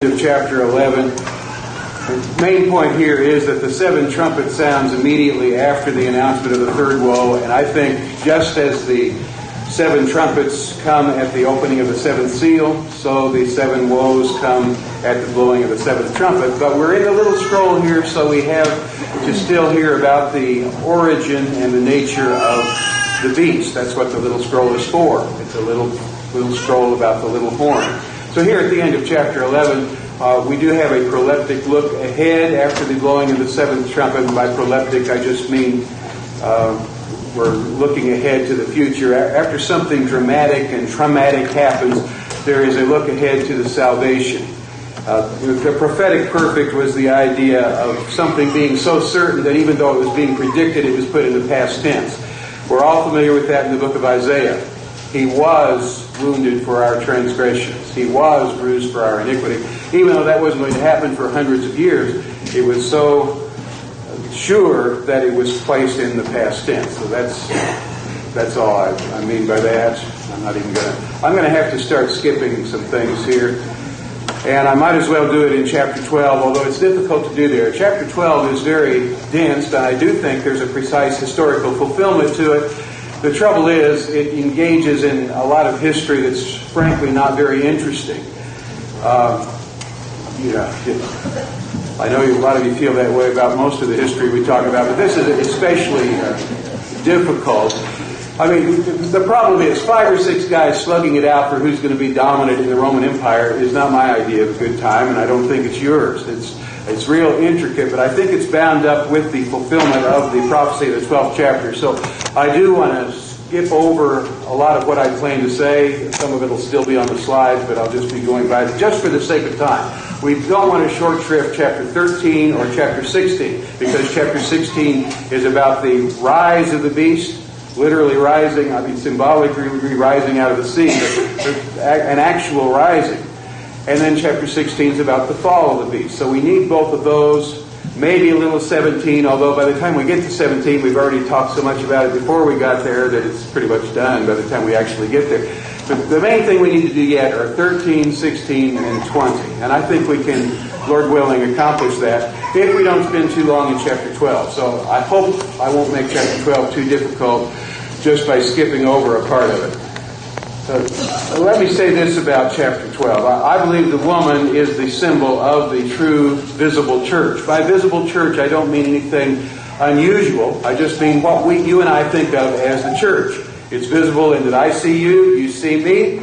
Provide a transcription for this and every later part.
Of chapter 11. The main point here is that the seven trumpet sounds immediately after the announcement of the third woe, and I think just as the seven trumpets come at the opening of the seventh seal, so the seven woes come at the blowing of the seventh trumpet. But we're in the little scroll here, so we have to still hear about the origin and the nature of the beast. That's what the little scroll is for. It's a little scroll about the little horn. So here at the end of chapter 11, we do have a proleptic look ahead after the blowing of the seventh trumpet. And by proleptic, I just mean we're looking ahead to the future. After something dramatic and traumatic happens, there is a look ahead to the salvation. The prophetic perfect was the idea of something being so certain that even though it was being predicted, it was put in the past tense. We're all familiar with that in the book of Isaiah. He was wounded for our transgressions. He was bruised for our iniquity. Even though that wasn't going to happen for hundreds of years, it was so sure that it was placed in the past tense. So that's all I mean by that. I'm going to have to start skipping some things here. And I might as well do it in chapter 12, although it's difficult to do there. Chapter 12 is very dense, but I do think there's a precise historical fulfillment to it. The trouble is, it engages in a lot of history that's frankly not very interesting. I know a lot of you feel that way about most of the history we talk about, but this is especially difficult. I mean, the problem is 5 or 6 guys slugging it out for who's going to be dominant in the Roman Empire is not my idea of a good time, and I don't think it's yours. It's real intricate, but I think it's bound up with the fulfillment of the prophecy of the 12th chapter. So I do want to skip over a lot of what I plan to say. Some of it will still be on the slides, but I'll just be going by it just for the sake of time. We don't want to short shrift chapter 13 or chapter 16, because chapter 16 is about the rise of the beast, literally rising, symbolically rising out of the sea, but an actual rising. And then chapter 16 is about the fall of the beast. So we need both of those, maybe a little 17, although by the time we get to 17, we've already talked so much about it before we got there that it's pretty much done by the time we actually get there. But the main thing we need to do yet are 13, 16, and 20. And I think we can, Lord willing, accomplish that if we don't spend too long in chapter 12. So I hope I won't make chapter 12 too difficult just by skipping over a part of it. Let me say this about chapter 12. I believe the woman is the symbol of the true visible church. By visible church, I don't mean anything unusual. I just mean what you and I think of as the church. It's visible in that I see you, you see me,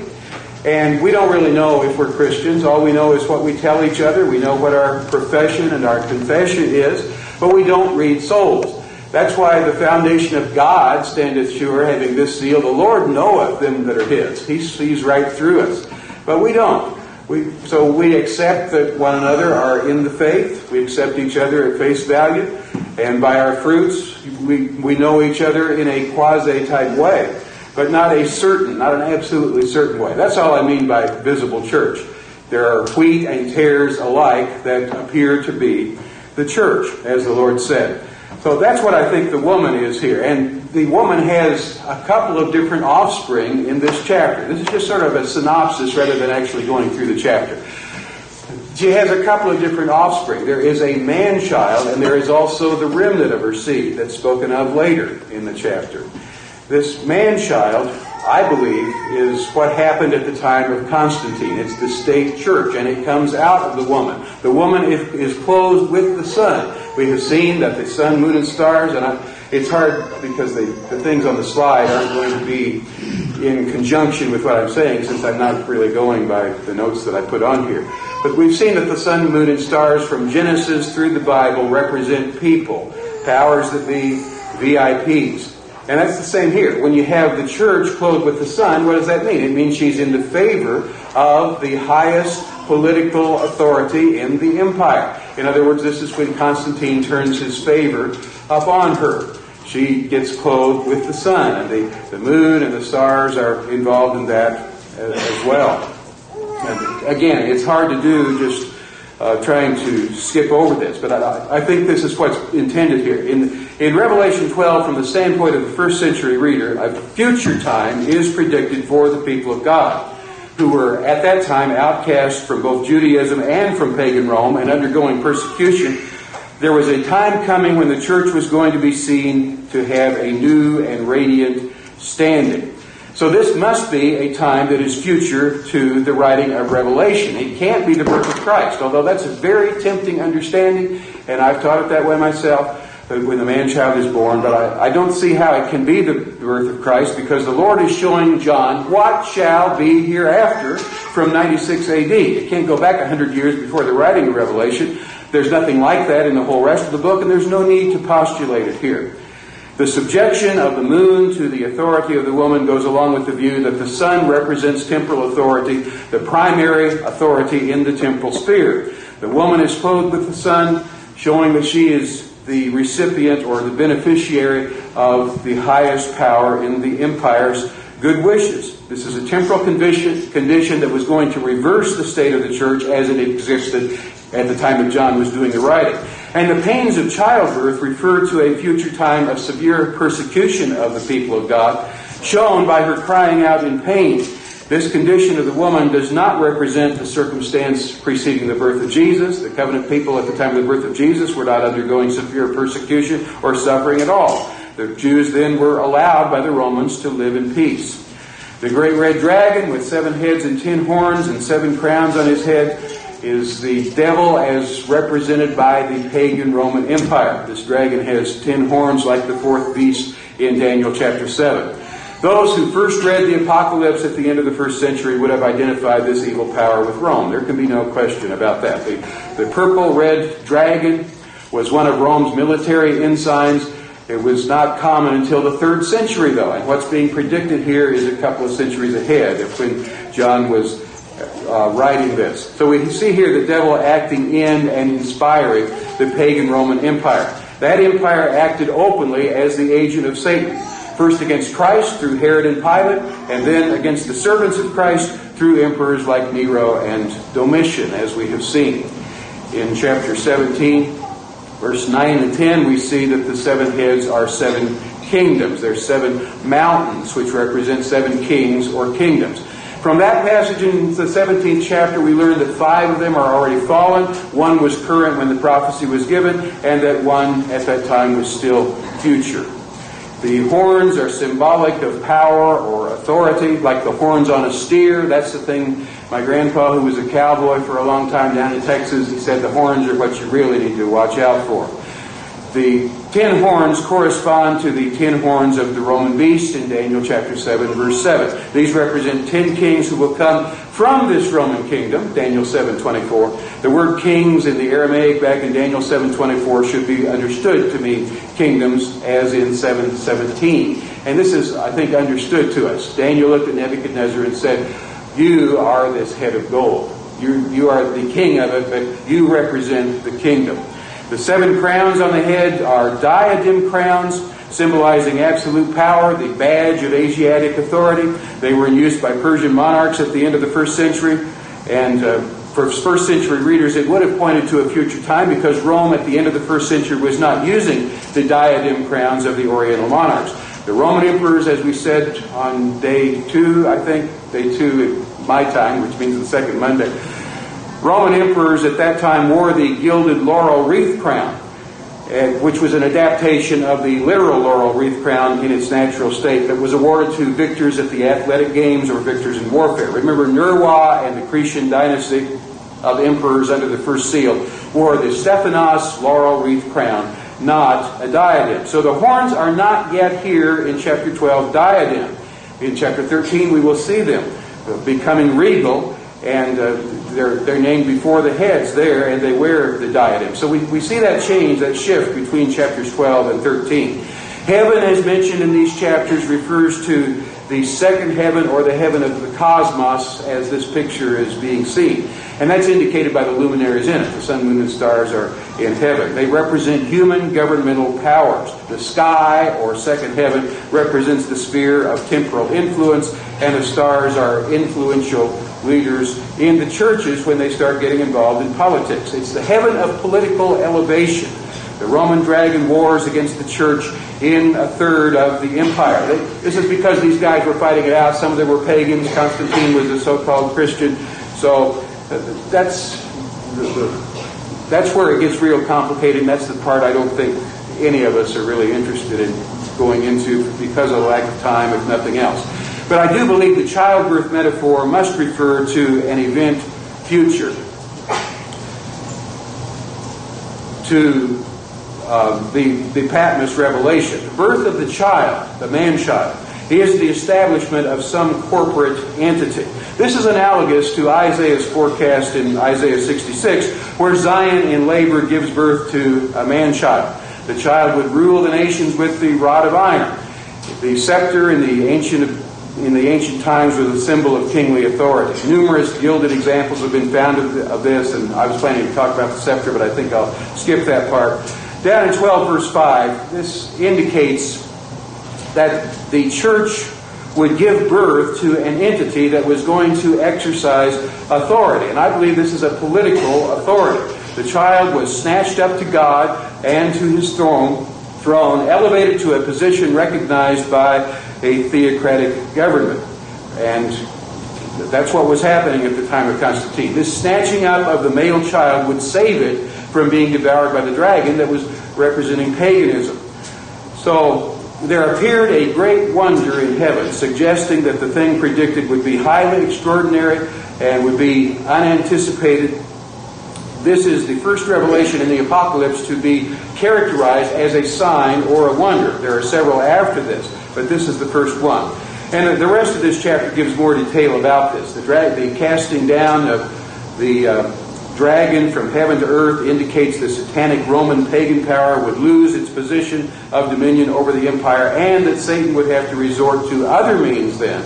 and we don't really know if we're Christians. All we know is what we tell each other. We know what our profession and our confession is, but we don't read souls. That's why the foundation of God standeth sure, having this seal, the Lord knoweth them that are His. He sees right through us. But we don't. So we accept that one another are in the faith. We accept each other at face value. And by our fruits, we know each other in a quasi-type way. But not an absolutely certain way. That's all I mean by visible church. There are wheat and tares alike that appear to be the church, as the Lord said. So that's what I think the woman is here. And the woman has a couple of different offspring in this chapter. This is just sort of a synopsis rather than actually going through the chapter. She has a couple of different offspring. There is a man-child, and there is also the remnant of her seed that's spoken of later in the chapter. This man-child, I believe, is what happened at the time of Constantine. It's the state church, and it comes out of the woman. The woman is clothed with the sun. We have seen that the sun, moon, and stars, and it's hard because the things on the slide aren't going to be in conjunction with what I'm saying, since I'm not really going by the notes that I put on here. But we've seen that the sun, moon, and stars from Genesis through the Bible represent people, powers that be, VIPs. And that's the same here. When you have the church clothed with the sun, what does that mean? It means she's in the favor of the highest political authority in the empire. In other words, this is when Constantine turns his favor upon her. She gets clothed with the sun, and the moon and the stars are involved in that as well. And again, it's hard to do just trying to skip over this, but I think this is what's intended here. In Revelation 12, from the standpoint of the first century reader, a future time is predicted for the people of God. who were at that time outcast from both Judaism and from pagan Rome and undergoing persecution, there was a time coming when the church was going to be seen to have a new and radiant standing. So this must be a time that is future to the writing of Revelation. It can't be the birth of Christ, although that's a very tempting understanding, and I've taught it that way myself, when the man-child is born, but I don't see how it can be the birth of Christ, because the Lord is showing John what shall be hereafter from 96 AD. It can't go back 100 years before the writing of Revelation. There's nothing like that in the whole rest of the book, and there's no need to postulate it here. The subjection of the moon to the authority of the woman goes along with the view that the sun represents temporal authority, the primary authority in the temporal sphere. The woman is clothed with the sun, showing that she is the recipient or the beneficiary of the highest power in the empire's good wishes. This is a temporal condition that was going to reverse the state of the church as it existed at the time that John was doing the writing. And the pains of childbirth refer to a future time of severe persecution of the people of God, shown by her crying out in pain. This condition of the woman does not represent the circumstance preceding the birth of Jesus. The covenant people at the time of the birth of Jesus were not undergoing severe persecution or suffering at all. The Jews then were allowed by the Romans to live in peace. The great red dragon with 7 heads and 10 horns and 7 crowns on his head is the devil as represented by the pagan Roman Empire. This dragon has 10 horns like the 4th beast in Daniel chapter 7. Those who first read the Apocalypse at the end of the 1st century would have identified this evil power with Rome. There can be no question about that. The purple-red dragon was one of Rome's military ensigns. It was not common until the 3rd century, though. And what's being predicted here is a couple of centuries ahead of when John was writing this. So we see here the devil acting in and inspiring the pagan Roman Empire. That empire acted openly as the agent of Satan. First against Christ through Herod and Pilate, and then against the servants of Christ through emperors like Nero and Domitian, as we have seen. In chapter 17, verse 9 and 10, we see that the 7 heads are 7 kingdoms. There's 7 mountains, which represent 7 kings or kingdoms. From that passage in the 17th chapter, we learn that 5 of them are already fallen. 1 was current when the prophecy was given, and that 1 at that time was still future. The horns are symbolic of power or authority, like the horns on a steer. That's the thing. My grandpa, who was a cowboy for a long time down in Texas, he said the horns are what you really need to watch out for. The 10 horns correspond to the 10 horns of the Roman beast in Daniel chapter 7, verse 7. These represent 10 kings who will come from this Roman kingdom, Daniel 7:24. The word kings in the Aramaic back in Daniel 7:24 should be understood to mean kingdoms, as in 7:17. And this is, I think, understood to us. Daniel looked at Nebuchadnezzar and said, "You are this head of gold. You are the king of it, but you represent the kingdom." The 7 crowns on the head are diadem crowns, symbolizing absolute power, the badge of Asiatic authority. They were in use by Persian monarchs at the end of the 1st century. And for 1st century readers, it would have pointed to a future time, because Rome at the end of the 1st century was not using the diadem crowns of the Oriental monarchs. The Roman emperors, as we said on day 2, I think, day 2 at my time, which means the second Monday, Roman emperors at that time wore the gilded laurel wreath crown, which was an adaptation of the literal laurel wreath crown in its natural state that was awarded to victors at the athletic games or victors in warfare. Remember, Nerwa and the Cretan dynasty of emperors under the first seal wore the Stephanos laurel wreath crown, not a diadem. So the horns are not yet here in chapter 12 diadem. In chapter 13 we will see them becoming regal, and they're named before the heads there, and they wear the diadem. So we see that change, that shift between chapters 12 and 13. Heaven, as mentioned in these chapters, refers to the second heaven, or the heaven of the cosmos, as this picture is being seen. And that's indicated by the luminaries in it. The sun, moon, and stars are in heaven. They represent human governmental powers. The sky, or second heaven, represents the sphere of temporal influence, and the stars are influential leaders in the churches when they start getting involved in politics. It's the heaven of political elevation. The Roman dragon wars against the church in a third of the empire. This is because these guys were fighting it out. Some of them were pagans. Constantine was a so-called Christian. So that's where it gets real complicated, and that's the part I don't think any of us are really interested in going into because of the lack of time, if nothing else. But I do believe the childbirth metaphor must refer to an event future, to the Patmos revelation. The birth of the child, the man-child, is the establishment of some corporate entity. This is analogous to Isaiah's forecast in Isaiah 66, where Zion in labor gives birth to a man-child. The child would rule the nations with the rod of iron. The scepter in the ancient times was a symbol of kingly authority. Numerous gilded examples have been found of this, and I was planning to talk about the scepter, but I think I'll skip that part. Down in 12 verse 5, this indicates that the church would give birth to an entity that was going to exercise authority. And I believe this is a political authority. The child was snatched up to God and to his throne, elevated to a position recognized by a theocratic government. And that's what was happening at the time of Constantine. This snatching up of the male child would save it from being devoured by the dragon that was representing paganism. So there appeared a great wonder in heaven, suggesting that the thing predicted would be highly extraordinary and would be unanticipated. This is the first revelation in the Apocalypse to be characterized as a sign or a wonder. There are several after this, but this is the first one. And the rest of this chapter gives more detail about this. The casting down of the dragon from heaven to earth indicates the satanic Roman pagan power would lose its position of dominion over the empire, and that Satan would have to resort to other means than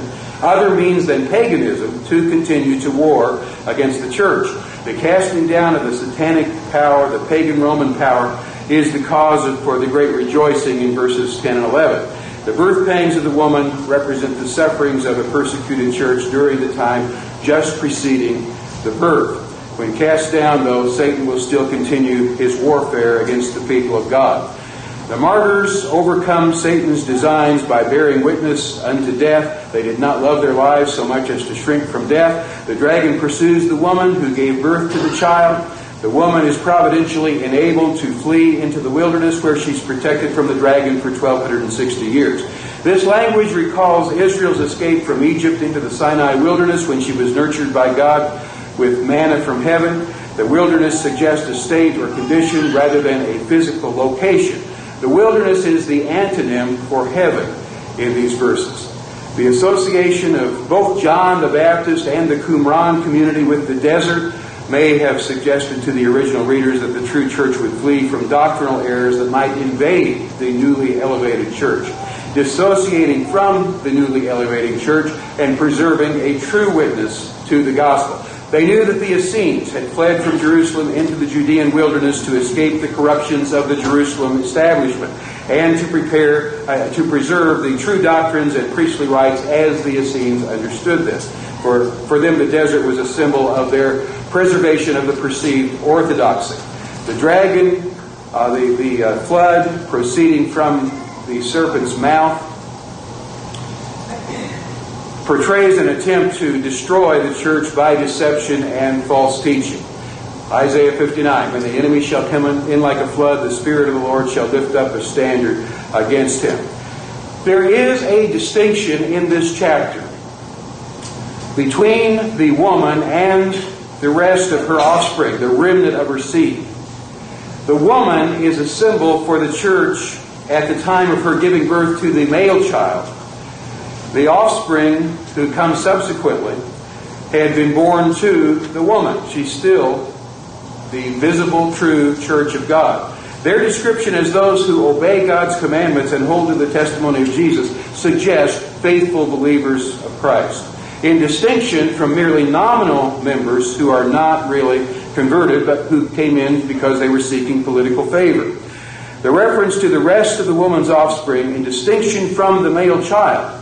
paganism to continue to war against the church. The casting down of the satanic power, the pagan Roman power, is the cause for the great rejoicing in verses 10 and 11. The birth pangs of the woman represent the sufferings of a persecuted church during the time just preceding the birth. When cast down, though, Satan will still continue his warfare against the people of God. The martyrs overcome Satan's designs by bearing witness unto death. They did not love their lives so much as to shrink from death. The dragon pursues the woman who gave birth to the child. The woman is providentially enabled to flee into the wilderness, where she's protected from the dragon for 1,260 years. This language recalls Israel's escape from Egypt into the Sinai wilderness when she was nurtured by God with manna from heaven. The wilderness suggests a state or condition rather than a physical location. The wilderness is the antonym for heaven in these verses. The association of both John the Baptist and the Qumran community with the desert may have suggested to the original readers that the true church would flee from doctrinal errors that might invade the newly elevated church, dissociating from the newly elevating church and preserving a true witness to the gospel. They knew that the Essenes had fled from Jerusalem into the Judean wilderness to escape the corruptions of the Jerusalem establishment and to preserve the true doctrines and priestly rights as the Essenes understood this. For them, the desert was a symbol of their preservation of the perceived orthodoxy. The dragon, the flood proceeding from the serpent's mouth, portrays an attempt to destroy the church by deception and false teaching. Isaiah 59, when the enemy shall come in like a flood, the Spirit of the Lord shall lift up a standard against him. There is a distinction in this chapter between the woman and the rest of her offspring, the remnant of her seed. The woman is a symbol for the church at the time of her giving birth to the male child. The offspring who comes subsequently had been born to the woman. She's still the visible, true church of God. Their description as those who obey God's commandments and hold to the testimony of Jesus suggest faithful believers of Christ, in distinction from merely nominal members who are not really converted, but who came in because they were seeking political favor. The reference to the rest of the woman's offspring, in distinction from the male child,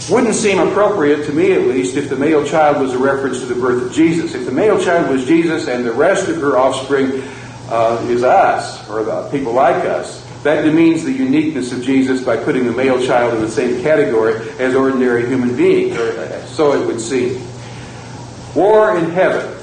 wouldn't seem appropriate, to me at least, if the male child was a reference to the birth of Jesus. If the male child was Jesus and the rest of her offspring is us, or the people like us. That demeans the uniqueness of Jesus by putting the male child in the same category as ordinary human beings, or so it would seem. War in heaven.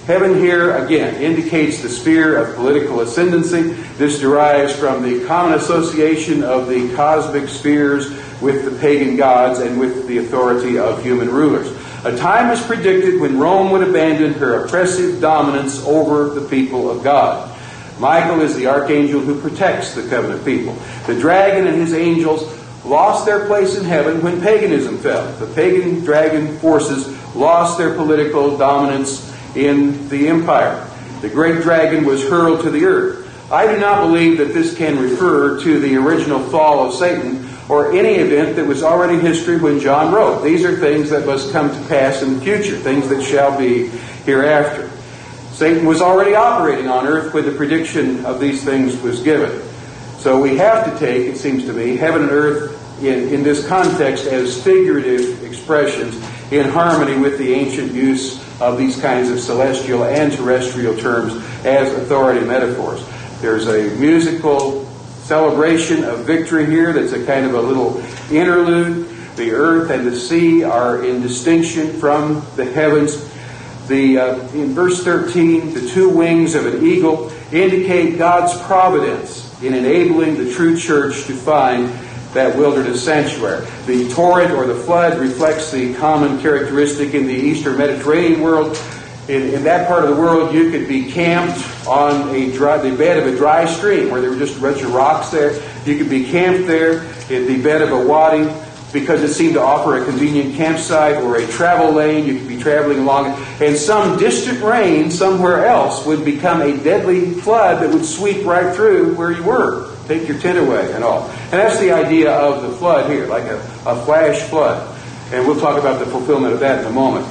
Heaven here, again, indicates the sphere of political ascendancy. This derives from the common association of the cosmic spheres with the pagan gods and with the authority of human rulers. A time is predicted when Rome would abandon her oppressive dominance over the people of God. Michael is the archangel who protects the covenant people. The dragon and his angels lost their place in heaven when paganism fell. The pagan dragon forces lost their political dominance in the empire. The great dragon was hurled to the earth. I do not believe that this can refer to the original fall of Satan or any event that was already history when John wrote. These are things that must come to pass in the future, things that shall be hereafter. Satan was already operating on earth when the prediction of these things was given. So we have to take, it seems to me, heaven and earth in this context as figurative expressions in harmony with the ancient use of these kinds of celestial and terrestrial terms as authority metaphors. There's a musical celebration of victory here that's a kind of a little interlude. The earth and the sea are in distinction from the heavens. In verse 13, the two wings of an eagle indicate God's providence in enabling the true church to find that wilderness sanctuary. The torrent or the flood reflects the common characteristic in the Eastern Mediterranean world. In that part of the world, you could be camped on the bed of a dry stream where there were just a bunch of rocks there. You could be camped there in the bed of a wadi because it seemed to offer a convenient campsite or a travel lane. You could be traveling along it. And some distant rain somewhere else would become a deadly flood that would sweep right through where you were. Take your tent away and all. And that's the idea of the flood here, like a flash flood. And we'll talk about the fulfillment of that in a moment.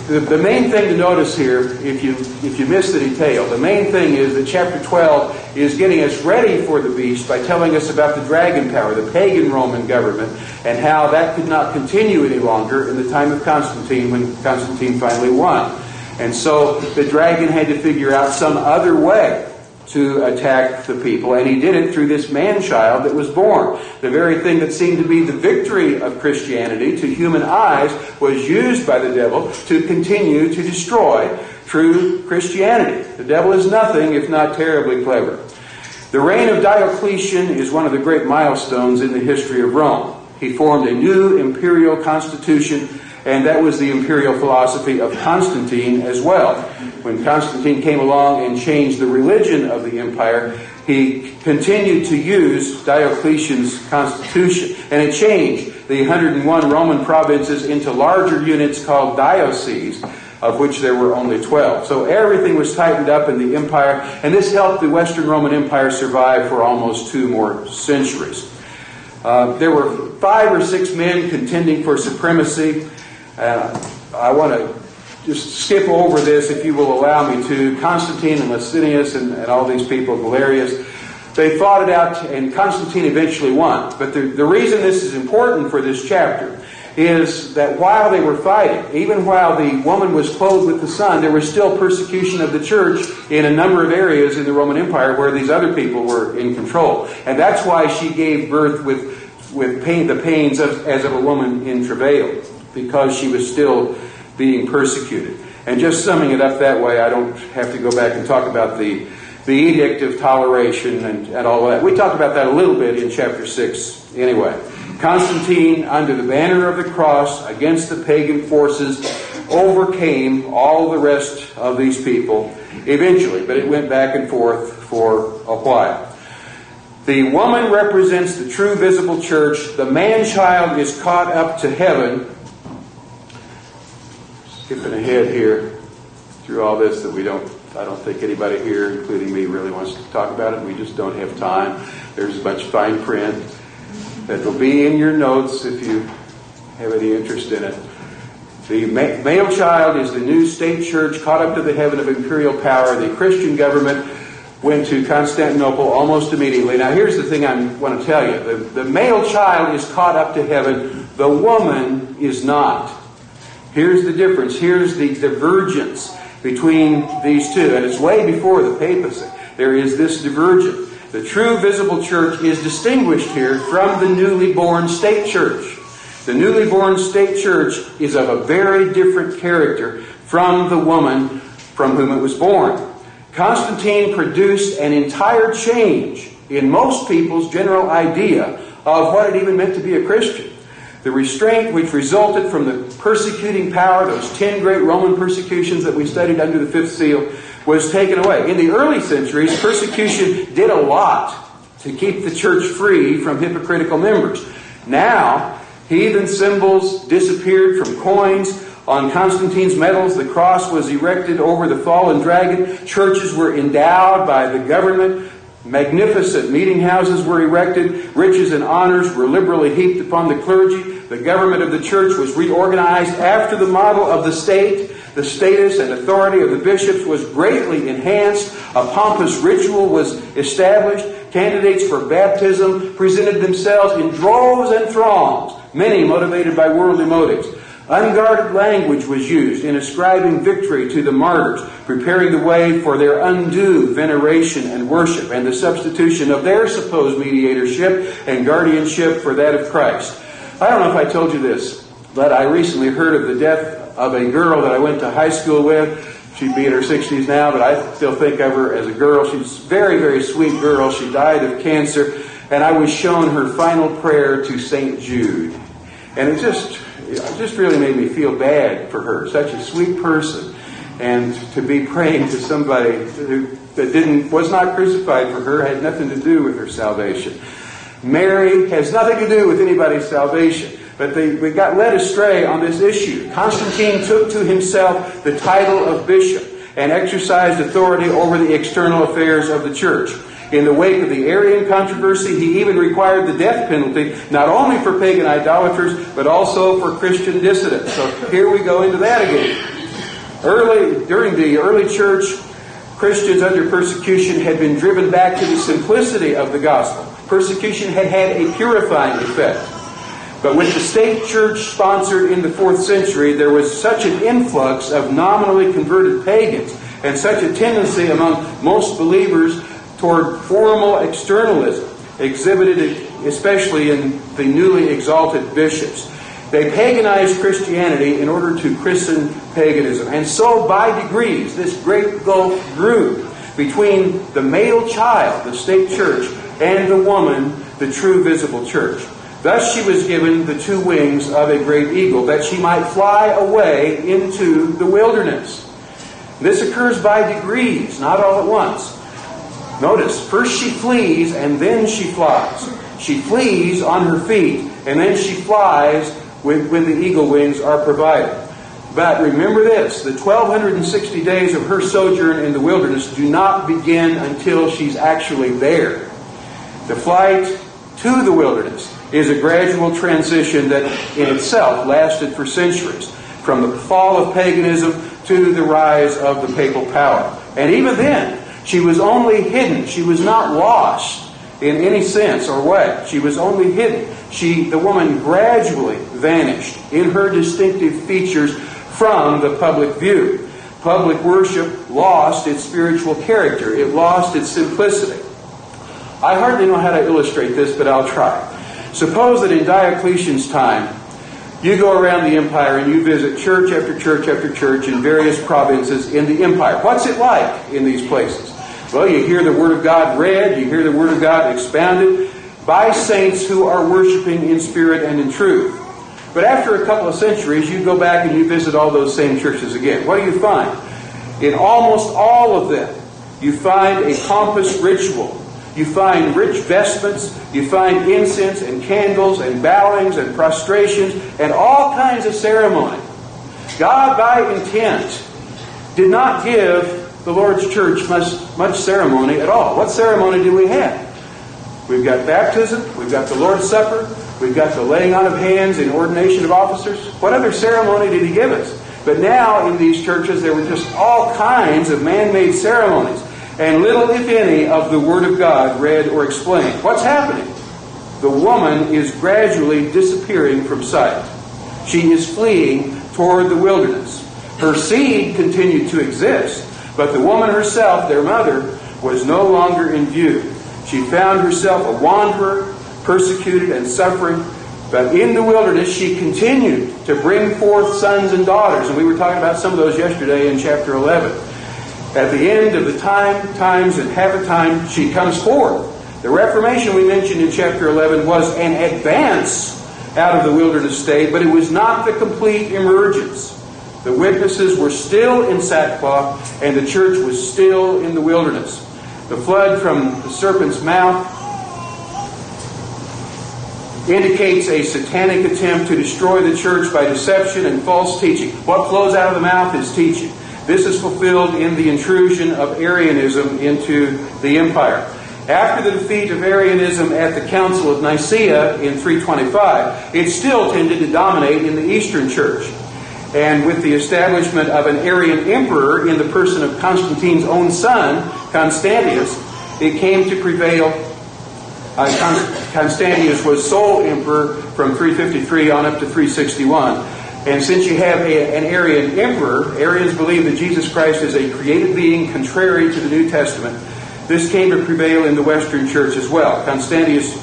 The main thing to notice here, if you miss the detail, the main thing is that chapter 12 is getting us ready for the beast by telling us about the dragon power, the pagan Roman government, and how that could not continue any longer in the time of Constantine, when Constantine finally won. And so the dragon had to figure out some other way to attack the people, and he did it through this man-child that was born. The very thing that seemed to be the victory of Christianity to human eyes was used by the devil to continue to destroy true Christianity. The devil is nothing if not terribly clever. The reign of Diocletian is one of the great milestones in the history of Rome. He formed a new imperial constitution, and that was the imperial philosophy of Constantine as well. When Constantine came along and changed the religion of the empire, he continued to use Diocletian's constitution. And it changed the 101 Roman provinces into larger units called dioceses, of which there were only 12. So everything was tightened up in the empire, and this helped the Western Roman Empire survive for almost 2 more centuries. There were 5 or 6 men contending for supremacy. I want to just skip over this, if you will allow me to. Constantine and Licinius and all these people, Galerius, they fought it out, and Constantine eventually won. But the reason this is important for this chapter is that while they were fighting, even while the woman was clothed with the sun, there was still persecution of the church in a number of areas in the Roman Empire where these other people were in control. And that's why she gave birth with pain, the pains as of a woman in travail, because she was still being persecuted. And just summing it up that way, I don't have to go back and talk about the edict of toleration and all of that. We talked about that a little bit in chapter 6 anyway. Constantine, under the banner of the cross, against the pagan forces, overcame all the rest of these people eventually, but it went back and forth for a while. The woman represents the true visible church. The man-child is caught up to heaven. Skipping ahead here through all this that I don't think anybody here, including me, really wants to talk about it. We just don't have time. There's a bunch of fine print that will be in your notes if you have any interest in it. The male child is the new state church caught up to the heaven of imperial power. The Christian government went to Constantinople almost immediately. Now here's the thing I want to tell you. The male child is caught up to heaven. The woman is not. Here's the difference. Here's the divergence. between these two, and it's way before the papacy. There is this divergence. The true visible church is distinguished here from the newly born state church. The newly born state church is of a very different character from the woman from whom it was born. Constantine produced an entire change in most people's general idea of what it even meant to be a Christian. The restraint which resulted from the persecuting power, those 10 great Roman persecutions that we studied under the fifth seal, was taken away. In the early centuries, persecution did a lot to keep the church free from hypocritical members. Now, heathen symbols disappeared from coins. On Constantine's medals, the cross was erected over the fallen dragon. Churches were endowed by the government. Magnificent meeting houses were erected. Riches and honors were liberally heaped upon the clergy. The government of the church was reorganized after the model of the state. The status and authority of the bishops was greatly enhanced. A pompous ritual was established. Candidates for baptism presented themselves in droves and throngs, many motivated by worldly motives. Unguarded language was used in ascribing victory to the martyrs, preparing the way for their undue veneration and worship, and the substitution of their supposed mediatorship and guardianship for that of Christ. I don't know if I told you this, but I recently heard of the death of a girl that I went to high school with. She'd be in her 60s now, but I still think of her as a girl. She's a very, very sweet girl. She died of cancer, and I was shown her final prayer to St. Jude. And it just really made me feel bad for her. Such a sweet person. And to be praying to somebody that was not crucified for her, had nothing to do with her salvation. Mary has nothing to do with anybody's salvation. But we got led astray on this issue. Constantine took to himself the title of bishop and exercised authority over the external affairs of the church. In the wake of the Arian controversy, he even required the death penalty, not only for pagan idolaters, but also for Christian dissidents. So here we go into that again. During the early church, Christians under persecution had been driven back to the simplicity of the gospel. Persecution had had a purifying effect. But with the state church sponsored in the 4th century, there was such an influx of nominally converted pagans and such a tendency among most believers toward formal externalism, exhibited especially in the newly exalted bishops. They paganized Christianity in order to christen paganism. And so, by degrees, this great gulf grew between the male child, the state church, and the woman, the true visible church. Thus she was given the two wings of a great eagle, that she might fly away into the wilderness. This occurs by degrees, not all at once. Notice, first she flees and then she flies. She flees on her feet and then she flies when the eagle wings are provided. But remember this, the 1,260 days of her sojourn in the wilderness do not begin until she's actually there. The flight to the wilderness is a gradual transition that in itself lasted for centuries, from the fall of paganism to the rise of the papal power. And even then, she was only hidden. She was not lost in any sense or way. She was only hidden. The woman gradually vanished in her distinctive features from the public view. Public worship lost its spiritual character. It lost its simplicity. I hardly know how to illustrate this, but I'll try. Suppose that in Diocletian's time, you go around the empire and you visit church after church after church in various provinces in the empire. What's it like in these places? Well, you hear the Word of God read, you hear the Word of God expounded by saints who are worshiping in spirit and in truth. But after a couple of centuries, you go back and you visit all those same churches again. What do you find? In almost all of them, you find a pompous ritual. You find rich vestments, you find incense and candles and bowings and prostrations and all kinds of ceremony. God, by intent, did not give the Lord's church much ceremony at all. What ceremony do we have? We've got baptism, we've got the Lord's Supper, we've got the laying on of hands and ordination of officers. What other ceremony did He give us? But now in these churches there were just all kinds of man-made ceremonies, and little, if any, of the Word of God read or explained. What's happening? The woman is gradually disappearing from sight. She is fleeing toward the wilderness. Her seed continued to exist, but the woman herself, their mother, was no longer in view. She found herself a wanderer, persecuted and suffering, but in the wilderness she continued to bring forth sons and daughters. And we were talking about some of those yesterday in chapter 11. At the end of the times, and half a time, she comes forth. The Reformation we mentioned in chapter 11 was an advance out of the wilderness state, but it was not the complete emergence. The witnesses were still in sackcloth, and the church was still in the wilderness. The flood from the serpent's mouth indicates a satanic attempt to destroy the church by deception and false teaching. What flows out of the mouth is teaching. This is fulfilled in the intrusion of Arianism into the empire. After the defeat of Arianism at the Council of Nicaea in 325, it still tended to dominate in the Eastern Church. And with the establishment of an Arian emperor in the person of Constantine's own son, Constantius, it came to prevail. Constantius was sole emperor from 353 on up to 361. And since you have an Arian emperor, Arians believe that Jesus Christ is a created being contrary to the New Testament. This came to prevail in the Western Church as well. Constantius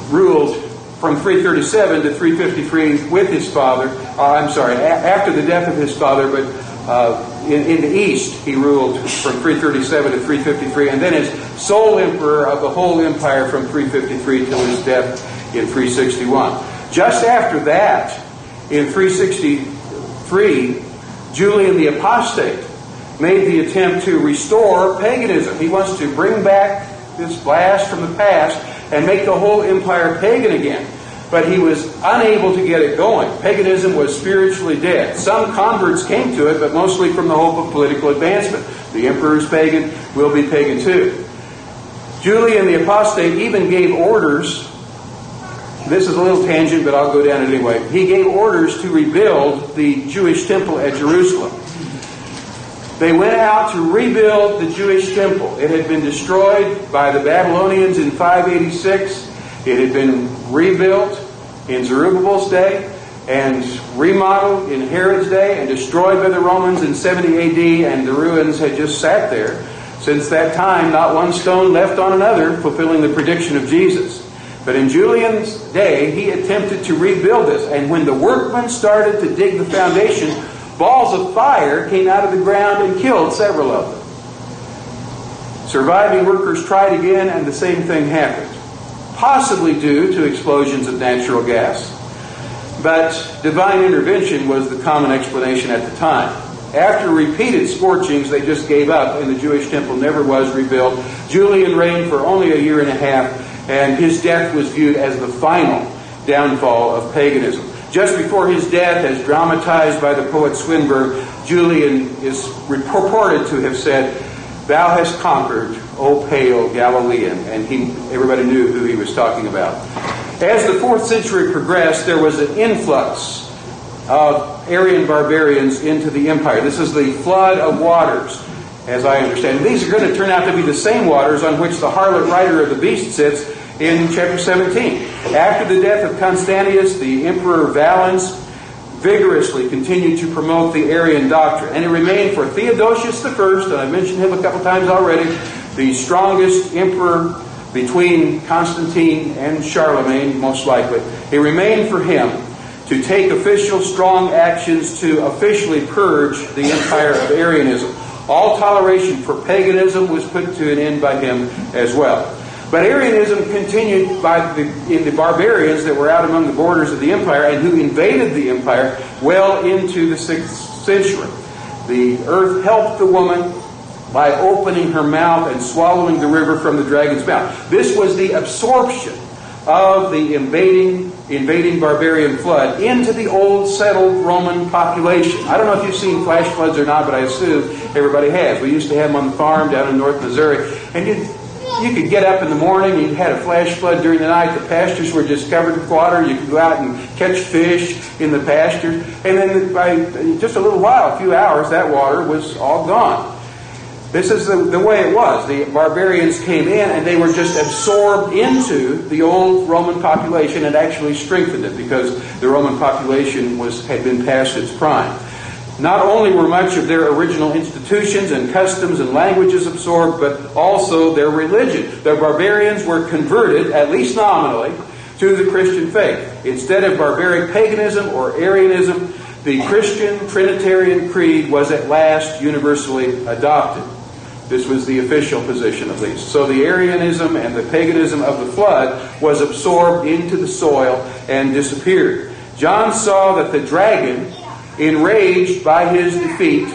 ruled from 337 to 353 with his father. After the death of his father, but in the East he ruled from 337 to 353, and then as sole emperor of the whole empire from 353 till his death in 361. Just after that, in 363, Julian the Apostate made the attempt to restore paganism. He wants to bring back this blast from the past and make the whole empire pagan again. But he was unable to get it going. Paganism was spiritually dead. Some converts came to it, but mostly from the hope of political advancement. The emperor's pagan, we'll be pagan too. Julian the Apostate even gave orders. This is a little tangent, but I'll go down it anyway. He gave orders to rebuild the Jewish temple at Jerusalem. They went out to rebuild the Jewish temple. It had been destroyed by the Babylonians in 586. It had been rebuilt in Zerubbabel's day and remodeled in Herod's day and destroyed by the Romans in 70 AD, and the ruins had just sat there. Since that time, not one stone left on another, fulfilling the prediction of Jesus. But in Julian's day, he attempted to rebuild this, and when the workmen started to dig the foundation, balls of fire came out of the ground and killed several of them. Surviving workers tried again, and the same thing happened. Possibly due to explosions of natural gas. But divine intervention was the common explanation at the time. After repeated scorchings, they just gave up, and the Jewish temple never was rebuilt. Julian reigned for only a year and a half, and his death was viewed as the final downfall of paganism. Just before his death, as dramatized by the poet Swinburne, Julian is purported to have said, "Thou hast conquered, O pale Galilean," and everybody knew who he was talking about. As the 4th century progressed, there was an influx of Arian barbarians into the empire. This is the flood of waters, as I understand. And these are going to turn out to be the same waters on which the harlot rider of the beast sits in chapter 17. After the death of Constantius, the Emperor Valens vigorously continued to promote the Arian doctrine. And it remained for Theodosius I, and I mentioned him a couple times already, the strongest emperor between Constantine and Charlemagne, most likely. It remained for him to take official strong actions to officially purge the empire of Arianism. All toleration for paganism was put to an end by him as well. But Arianism continued in the barbarians that were out among the borders of the empire and who invaded the empire well into the 6th century. The earth helped the woman by opening her mouth and swallowing the river from the dragon's mouth. This was the absorption of the invading barbarian flood into the old settled Roman population. I don't know if you've seen flash floods or not, but I assume everybody has. We used to have them on the farm down in North Missouri, and you could get up in the morning, you had a flash flood during the night, the pastures were just covered with water, you could go out and catch fish in the pastures, and then by just a little while, a few hours, that water was all gone. This is the way it was. The barbarians came in and they were just absorbed into the old Roman population and actually strengthened it because the Roman population had been past its prime. Not only were much of their original institutions and customs and languages absorbed, but also their religion. The barbarians were converted, at least nominally, to the Christian faith. Instead of barbaric paganism or Arianism, the Christian Trinitarian Creed was at last universally adopted. This was the official position, at least. So the Arianism and the paganism of the flood was absorbed into the soil and disappeared. John saw that the dragon, enraged by his defeat,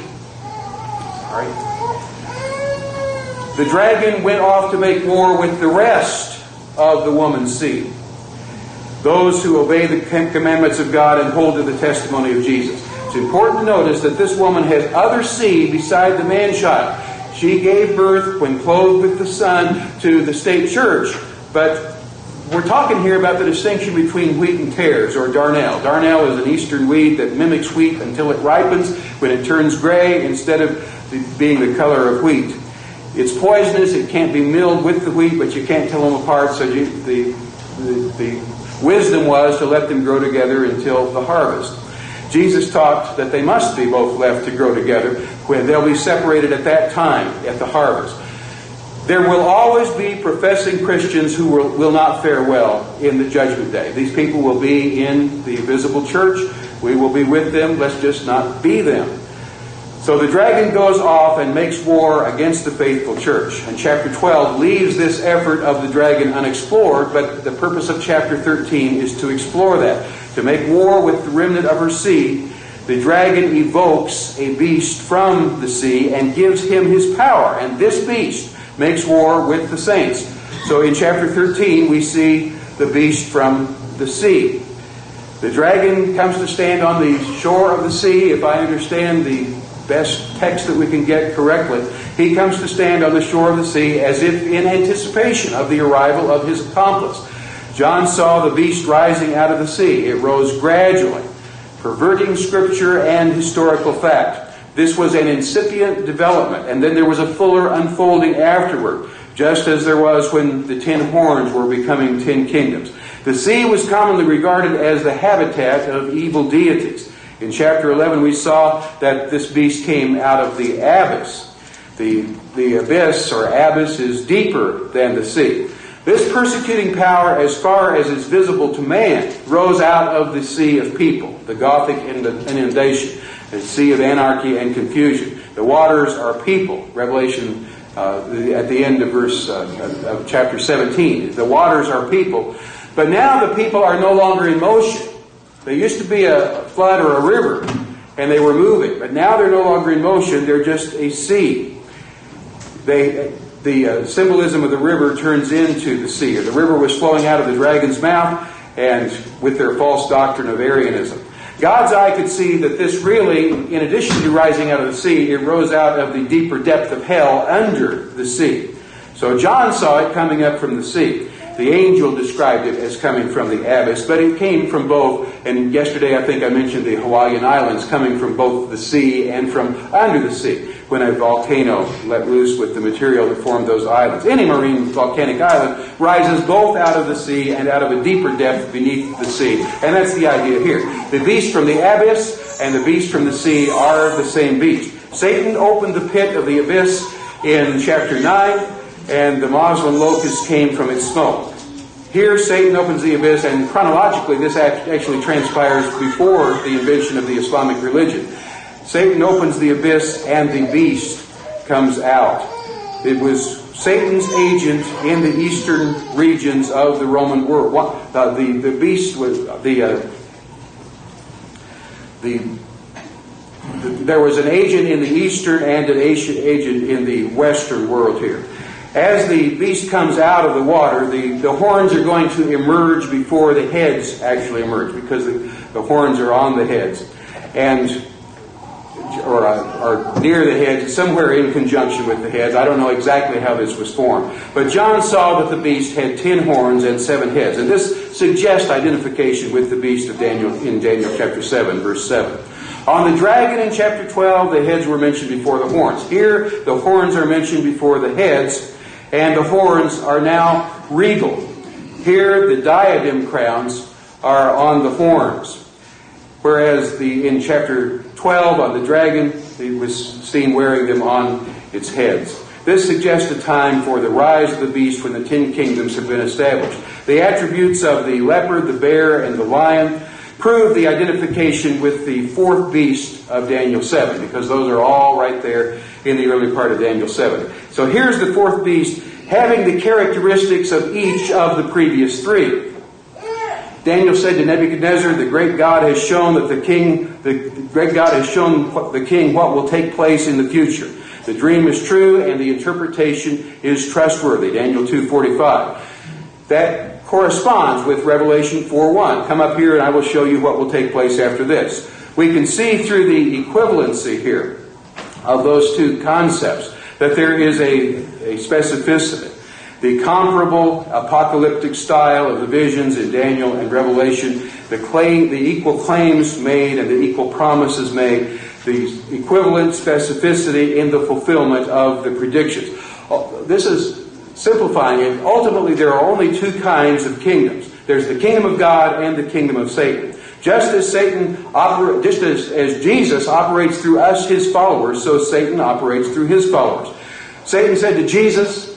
the dragon went off to make war with the rest of the woman's seed, those who obey the commandments of God and hold to the testimony of Jesus. It's important to notice that this woman has other seed beside the man-child. She gave birth, when clothed with the Son, to the state church. But we're talking here about the distinction between wheat and tares, or darnel. Darnel is an eastern weed that mimics wheat until it ripens, when it turns gray instead of being the color of wheat. It's poisonous. It can't be milled with the wheat, but you can't tell them apart. So the wisdom was to let them grow together until the harvest. Jesus taught that they must be both left to grow together, when they'll be separated at that time, at the harvest. There will always be professing Christians who will not fare well in the judgment day. These people will be in the visible church. We will be with them. Let's just not be them. So the dragon goes off and makes war against the faithful church. And chapter 12 leaves this effort of the dragon unexplored, but the purpose of chapter 13 is to explore that. To make war with the remnant of her seed, the dragon evokes a beast from the sea and gives him his power. And this beast makes war with the saints. So in chapter 13 we see the beast from the sea. The dragon comes to stand on the shore of the sea, if I understand the best text that we can get correctly. He comes to stand on the shore of the sea as if in anticipation of the arrival of his accomplice. John saw the beast rising out of the sea. It rose gradually, perverting Scripture and historical fact. This was an incipient development, and then there was a fuller unfolding afterward, just as there was when the 10 horns were becoming 10 kingdoms. The sea was commonly regarded as the habitat of evil deities. In chapter 11 we saw that this beast came out of the abyss. The abyss or abyss is deeper than the sea. This persecuting power, as far as is visible to man, rose out of the sea of people, the Gothic inundation, the sea of anarchy and confusion. The waters are people. Revelation at the end of verse of chapter 17. The waters are people. But now the people are no longer in motion. They used to be a flood or a river, and they were moving. But now they're no longer in motion. They're just a sea. The symbolism of the river turns into the sea. The river was flowing out of the dragon's mouth, and with their false doctrine of Arianism. God's eye could see that this really, in addition to rising out of the sea, it rose out of the deeper depth of hell under the sea. So John saw it coming up from the sea. The angel described it as coming from the abyss, but it came from both. And yesterday I think I mentioned the Hawaiian Islands coming from both the sea and from under the sea, when a volcano let loose with the material that formed those islands. Any marine volcanic island rises both out of the sea and out of a deeper depth beneath the sea. And that's the idea here. The beast from the abyss and the beast from the sea are the same beast. Satan opened the pit of the abyss in chapter 9, and the Moslem locust came from its smoke. Here Satan opens the abyss, and chronologically this actually transpires before the invention of the Islamic religion. Satan opens the abyss and the beast comes out. It was Satan's agent in the eastern regions of the Roman world. The beast was there was an agent in the eastern and an agent in the western world here. As the beast comes out of the water, the horns are going to emerge before the heads actually emerge, because the horns are on the heads, or are near the heads, somewhere in conjunction with the heads. I don't know exactly how this was formed. But John saw that the beast had 10 horns and 7 heads. And this suggests identification with the beast of Daniel in Daniel chapter 7, verse 7. On the dragon in chapter 12, the heads were mentioned before the horns. Here, the horns are mentioned before the heads, and the horns are now regal. Here, the diadem crowns are on the horns. Whereas in chapter 12, 12 on the dragon. He was seen wearing them on its heads. This suggests a time for the rise of the beast when the 10 kingdoms have been established. The attributes of the leopard, the bear, and the lion prove the identification with the fourth beast of Daniel 7, because those are all right there in the early part of Daniel 7. So here's the fourth beast having the characteristics of each of the previous three. Daniel said to Nebuchadnezzar, the great God has shown the king what will take place in the future. The dream is true and the interpretation is trustworthy. Daniel 2:45. That corresponds with Revelation 4:1. Come up here and I will show you what will take place after this. We can see through the equivalency here of those two concepts that there is a specificity. The comparable apocalyptic style of the visions in Daniel and Revelation, the equal claims made and the equal promises made, the equivalent specificity in the fulfillment of the predictions. This is simplifying it. Ultimately, there are only two kinds of kingdoms. There's the kingdom of God and the kingdom of Satan. Just as Jesus operates through us, his followers, so Satan operates through his followers. Satan said to Jesus,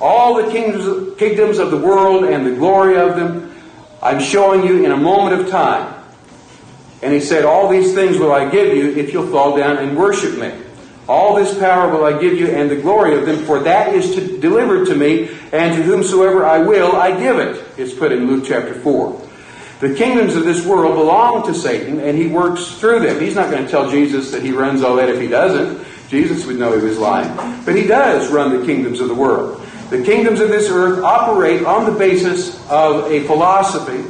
all the kingdoms of the world and the glory of them, I'm showing you in a moment of time. And he said, all these things will I give you if you'll fall down and worship me. All this power will I give you and the glory of them, for that is delivered to me, and to whomsoever I will, I give it. It's put in Luke chapter 4. The kingdoms of this world belong to Satan, and he works through them. He's not going to tell Jesus that he runs all that if he doesn't. Jesus would know he was lying. But he does run the kingdoms of the world. The kingdoms of this earth operate on the basis of a philosophy,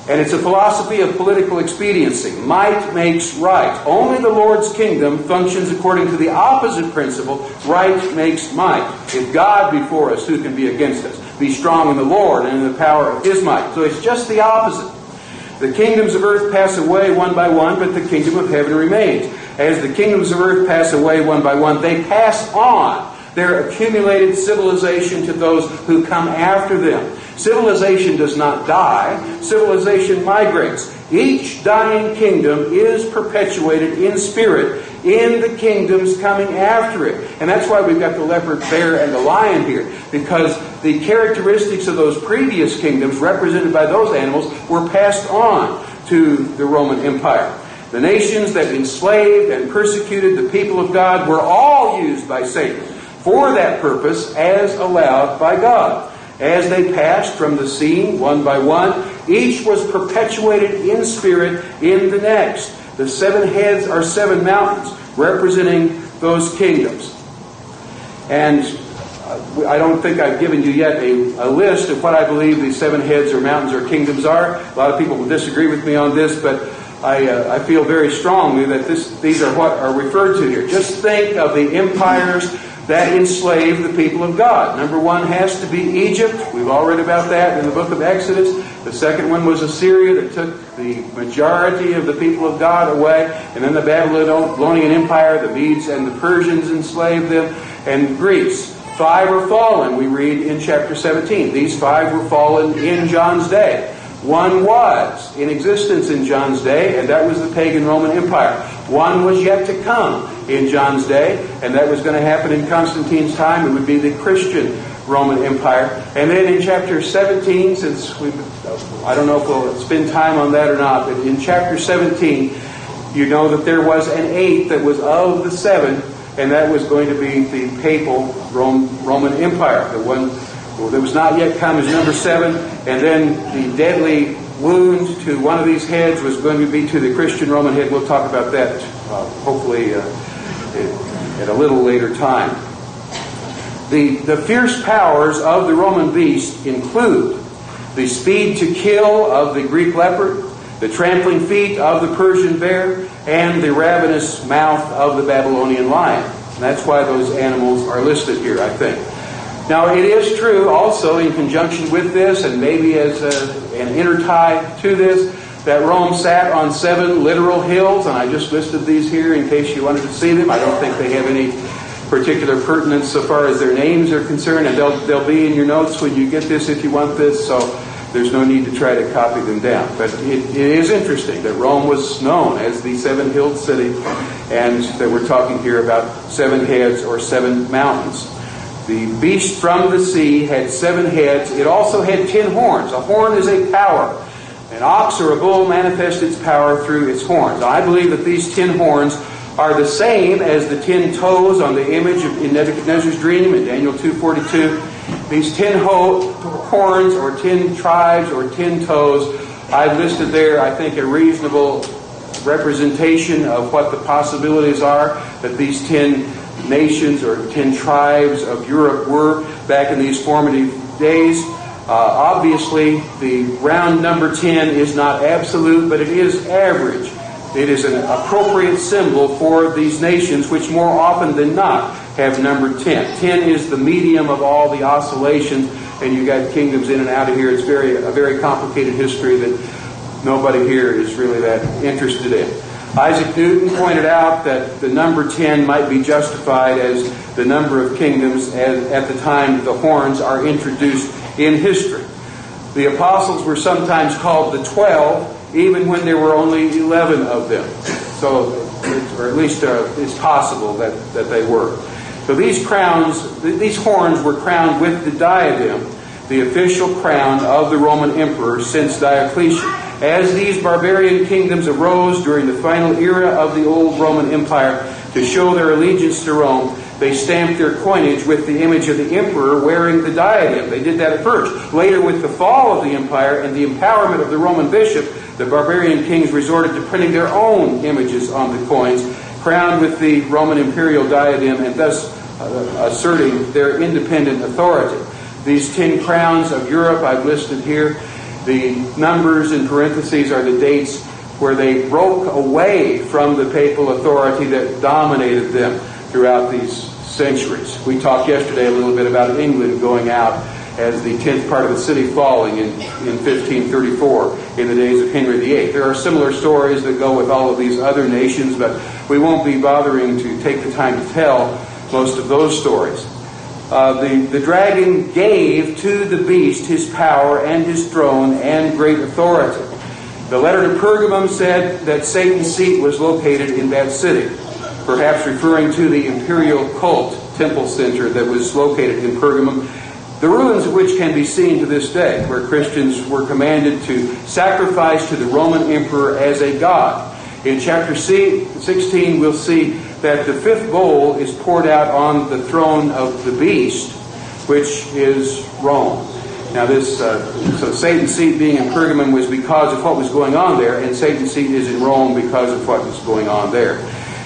and it's a philosophy of political expediency. Might makes right. Only the Lord's kingdom functions according to the opposite principle, right makes might. If God be for us, who can be against us? Be strong in the Lord and in the power of his might. So it's just the opposite. The kingdoms of earth pass away one by one, but the kingdom of heaven remains. As the kingdoms of earth pass away one by one, they pass on their accumulated civilization to those who come after them. Civilization does not die. Civilization migrates. Each dying kingdom is perpetuated in spirit in the kingdoms coming after it. And that's why we've got the leopard, bear, and the lion here. Because the characteristics of those previous kingdoms, represented by those animals, were passed on to the Roman Empire. The nations that enslaved and persecuted the people of God were all used by Satan for that purpose as allowed by God. As they passed from the scene one by one, each was perpetuated in spirit in the next. The 7 heads are 7 mountains representing those kingdoms. And I don't think I've given you yet a list of what I believe these 7 heads or mountains or kingdoms are. A lot of people will disagree with me on this, but I feel very strongly that these are what are referred to here. Just think of the empires that enslaved the people of God. Number 1 has to be Egypt. We've all read about that in the book of Exodus. The second one was Assyria, that took the majority of the people of God away. And then the Babylonian Empire, the Medes and the Persians enslaved them. And Greece. 5 are fallen, we read in chapter 17. These 5 were fallen in John's day. 1 was in existence in John's day, and that was the pagan Roman Empire. 1 was yet to come in John's day, and that was going to happen in Constantine's time. It would be the Christian Roman Empire. And then in chapter 17, since I don't know if we'll spend time on that or not, but in chapter 17, you know that there was an 8th that was of the 7, and that was going to be the papal Roman Empire. The one that was not yet come is number 7, and then the deadly wound to one of these heads was going to be to the Christian Roman head. We'll talk about that hopefully at a little later time. The fierce powers of the Roman beast include the speed to kill of the Greek leopard, the trampling feet of the Persian bear, and the ravenous mouth of the Babylonian lion. And that's why those animals are listed here, I think. Now, it is true also in conjunction with this, and maybe as an intertie to this, that Rome sat on 7 literal hills, and I just listed these here in case you wanted to see them. I don't think they have any particular pertinence so far as their names are concerned, and they'll be in your notes when you get this if you want this. So there's no need to try to copy them down. But it is interesting that Rome was known as the seven-hilled city, and that we're talking here about 7 heads or 7 mountains. The beast from the sea had 7 heads. It also had 10 horns. A horn is a power. An ox or a bull manifests its power through its horns. I believe that these 10 horns are the same as the 10 toes on the image in Nebuchadnezzar's dream in Daniel 2:42. These 10 horns or 10 tribes or 10 toes, I've listed there, I think, a reasonable representation of what the possibilities are that these 10 nations or 10 tribes of Europe were back in these formative days. Obviously, the round number 10 is not absolute, but it is average. It is an appropriate symbol for these nations, which more often than not have number 10. 10 is the medium of all the oscillations, and you've got kingdoms in and out of here. It's a very complicated history that nobody here is really that interested in. Isaac Newton pointed out that the number 10 might be justified as the number of kingdoms at the time the horns are introduced in history. The apostles were sometimes called the 12, even when there were only 11 of them. So, or at least it's possible that they were. So these horns were crowned with the diadem, the official crown of the Roman emperor since Diocletian. As these barbarian kingdoms arose during the final era of the old Roman Empire to show their allegiance to Rome, they stamped their coinage with the image of the emperor wearing the diadem. They did that at first. Later, with the fall of the empire and the empowerment of the Roman bishop, the barbarian kings resorted to printing their own images on the coins, crowned with the Roman imperial diadem, and thus asserting their independent authority. These 10 crowns of Europe I've listed here. The numbers in parentheses are the dates where they broke away from the papal authority that dominated them throughout these centuries. We talked yesterday a little bit about England going out as the 10th part of the city falling in 1534 in the days of Henry VIII. There are similar stories that go with all of these other nations, but we won't be bothering to take the time to tell most of those stories. The dragon gave to the beast his power and his throne and great authority. The letter to Pergamum said that Satan's seat was located in that city, perhaps referring to the imperial cult temple center that was located in Pergamum, the ruins of which can be seen to this day, where Christians were commanded to sacrifice to the Roman emperor as a god. In chapter 16, we'll see that the 5th bowl is poured out on the throne of the beast, which is Rome. Now so Satan's seat being in Pergamum was because of what was going on there, and Satan's seat is in Rome because of what was going on there.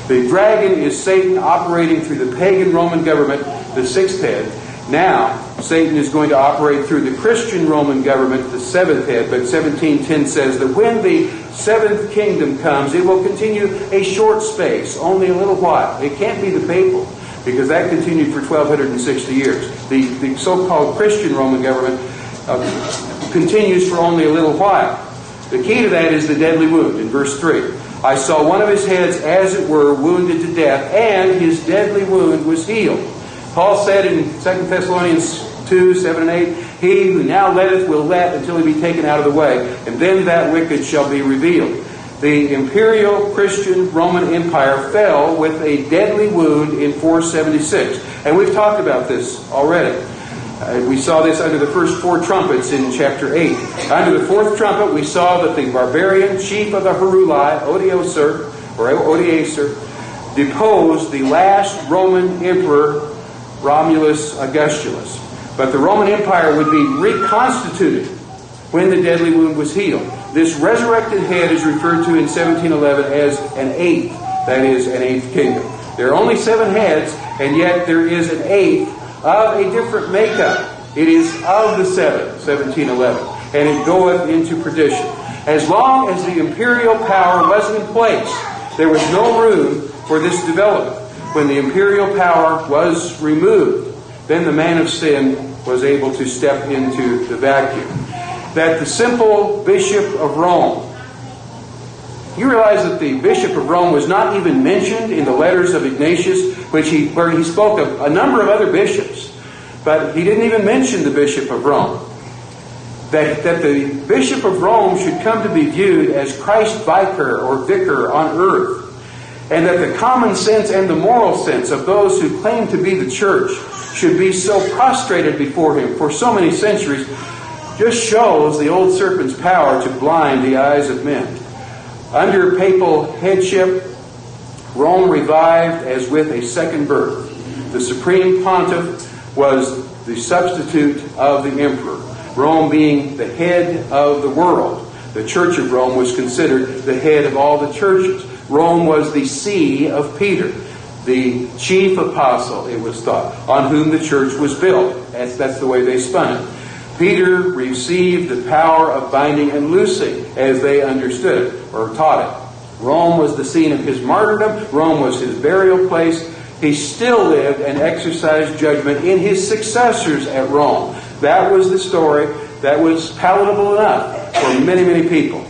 The dragon is Satan operating through the pagan Roman government, the 6th head. Now, Satan is going to operate through the Christian Roman government, the 7th head, but 17:10 says that when the 7th kingdom comes, it will continue a short space, only a little while. It can't be the papal, because that continued for 1,260 years. The so-called Christian Roman government continues for only a little while. The key to that is the deadly wound in verse 3. I saw one of his heads, as it were, wounded to death, and his deadly wound was healed. Paul said in 2 Thessalonians 2, 7 and 8, he who now letteth will let until he be taken out of the way, and then that wicked shall be revealed. The imperial Christian Roman Empire fell with a deadly wound in 476. And we've talked about this already. We saw this under the first 4 trumpets in chapter 8. Under the 4th trumpet, we saw that the barbarian chief of the Heruli, Odoacer, deposed the last Roman emperor, Romulus Augustulus. But the Roman Empire would be reconstituted when the deadly wound was healed. This resurrected head is referred to in 1711 as an 8th, that is, an 8th kingdom. There are only 7 heads, and yet there is an 8th of a different makeup. It is of the 7, 1711, and it goeth into perdition. As long as the imperial power was in place, there was no room for this development. When the imperial power was removed, then the man of sin was able to step into the vacuum. That the simple bishop of Rome, you realize that the bishop of Rome was not even mentioned in the letters of Ignatius, where he spoke of a number of other bishops, but he didn't even mention the bishop of Rome. that the Bishop of Rome should come to be viewed as Christ's vicar or vicar on earth, and that the common sense and the moral sense of those who claim to be the church should be so prostrated before him for so many centuries, just shows the old serpent's power to blind the eyes of men. Under papal headship, Rome revived as with a second birth. The supreme pontiff was the substitute of the emperor. Rome being the head of the world, the Church of Rome was considered the head of all the churches. Rome was the see of Peter, the chief apostle, it was thought, on whom the church was built. That's the way they spun it. Peter received the power of binding and loosing as they understood it or taught it. Rome was the scene of his martyrdom. Rome was his burial place. He still lived and exercised judgment in his successors at Rome. That was the story that was palatable enough for many, many people.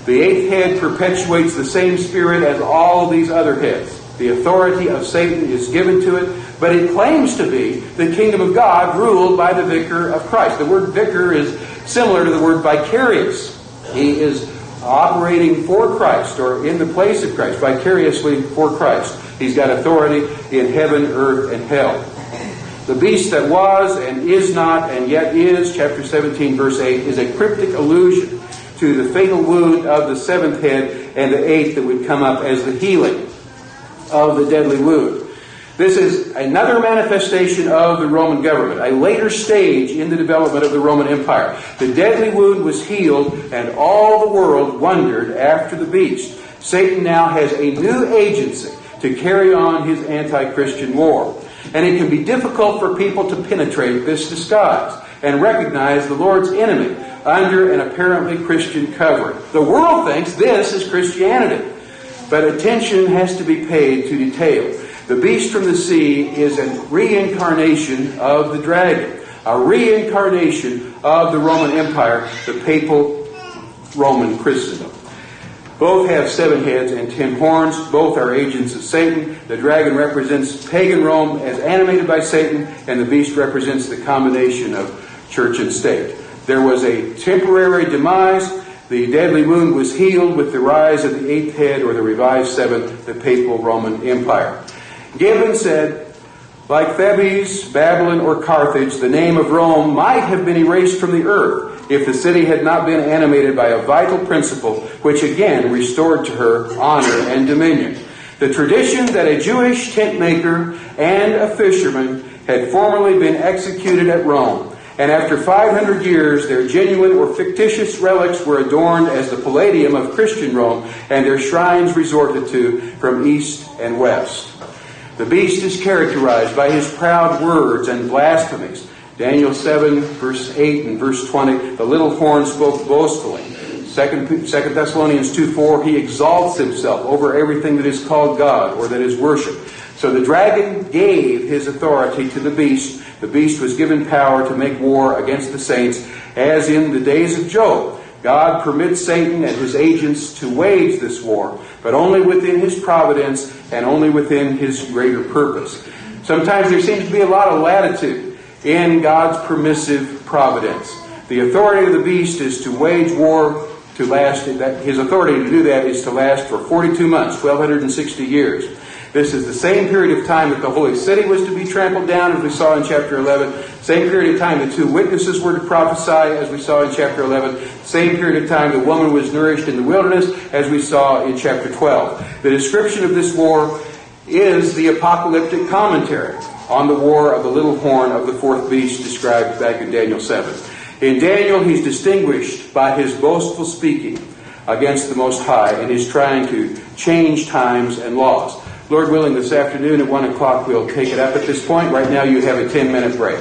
The eighth head perpetuates the same spirit as all of these other heads. The authority of Satan is given to it, but it claims to be the kingdom of God ruled by the vicar of Christ. The word vicar is similar to the word vicarious. He is operating for Christ or in the place of Christ, vicariously for Christ. He's got authority in heaven, earth, and hell. The beast that was and is not and yet is, chapter 17, verse 8, is a cryptic allusion to the fatal wound of the seventh head and the eighth that would come up as the healing of the deadly wound. This is another manifestation of the Roman government, a later stage in the development of the Roman Empire. The deadly wound was healed, and all the world wondered after the beast. Satan now has a new agency to carry on his anti-Christian war. And it can be difficult for people to penetrate this disguise and recognize the Lord's enemy under an apparently Christian covering. The world thinks this is Christianity, but attention has to be paid to detail. The beast from the sea is a reincarnation of the dragon, a reincarnation of the Roman Empire, the papal Roman Christendom. Both have 7 heads and 10 horns. Both are agents of Satan. The dragon represents pagan Rome as animated by Satan, and the beast represents the combination of church and state. There was a temporary demise. The deadly wound was healed with the rise of the 8th head, or the revived 7th, the papal Roman Empire. Gibbon said, like Thebes, Babylon, or Carthage, the name of Rome might have been erased from the earth if the city had not been animated by a vital principle which again restored to her honor and dominion. The tradition that a Jewish tent maker and a fisherman had formerly been executed at Rome, and after 500 years their genuine or fictitious relics were adorned as the palladium of Christian Rome, and their shrines resorted to from east and west. The beast is characterized by his proud words and blasphemies. Daniel 7, verse 8 and verse 20, the little horn spoke boastfully. 2 Thessalonians 2:4, he exalts himself over everything that is called God or that is worshipped. So the dragon gave his authority to the beast. The beast was given power to make war against the saints, as in the days of Job. God permits Satan and his agents to wage this war, but only within his providence and only within his greater purpose. Sometimes there seems to be a lot of latitude in God's permissive providence. The authority of the beast is to wage war to last. His authority to do that is to last for 42 months, 1,260 years. This is the same period of time that the holy city was to be trampled down, as we saw in chapter 11. Same period of time the 2 witnesses were to prophesy, as we saw in chapter 11. Same period of time the woman was nourished in the wilderness, as we saw in chapter 12. The description of this war is the apocalyptic commentary on the war of the little horn of the 4th beast described back in Daniel 7. In Daniel, he's distinguished by his boastful speaking against the Most High, and he's trying to change times and laws. Lord willing, this afternoon at 1 o'clock, we'll take it up at this point. Right now, you have a 10-minute break.